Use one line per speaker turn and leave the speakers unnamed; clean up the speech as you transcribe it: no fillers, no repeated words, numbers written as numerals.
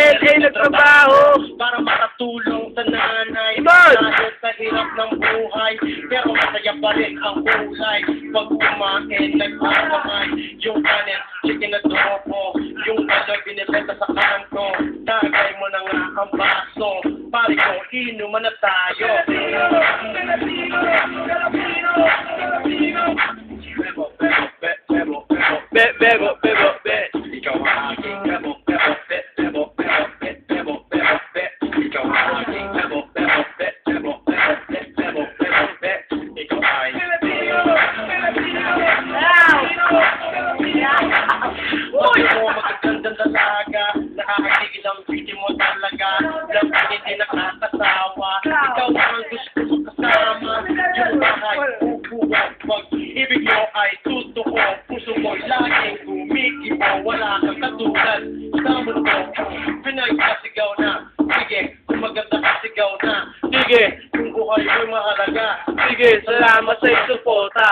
dahil ay nagtrabaho
para makatulong sa nanay
Ibon!
dahil sa hirap ng buhay pero masaya pa rin ang kulay pag kumain nagpapamay yung kanin chicken adobo yung kaloy binibenta sa kanto tagay mo na nga ang baso pare ko inuman na tayo
Bebo, bebo, be.
ikaw ang aking bebo bebo bebo bebo bebo bebo ikaw ang aking bebo bebo bebo bebo bebo bebo ikaw ay Uy! Mo magagandang dalaga nakakagigil ang video mo talaga lang hindi nakakasawa ikaw ang gusto ko kasama yung bahay upuan pag ibig mo ay tutuko puso mo'y laging kumikibo wala kang katulad sa mundo pinagkasigaw na sige kung maganda kasigaw na
Sige,
kung buhay mo'y mahalaga
sige, salamat sa suporta.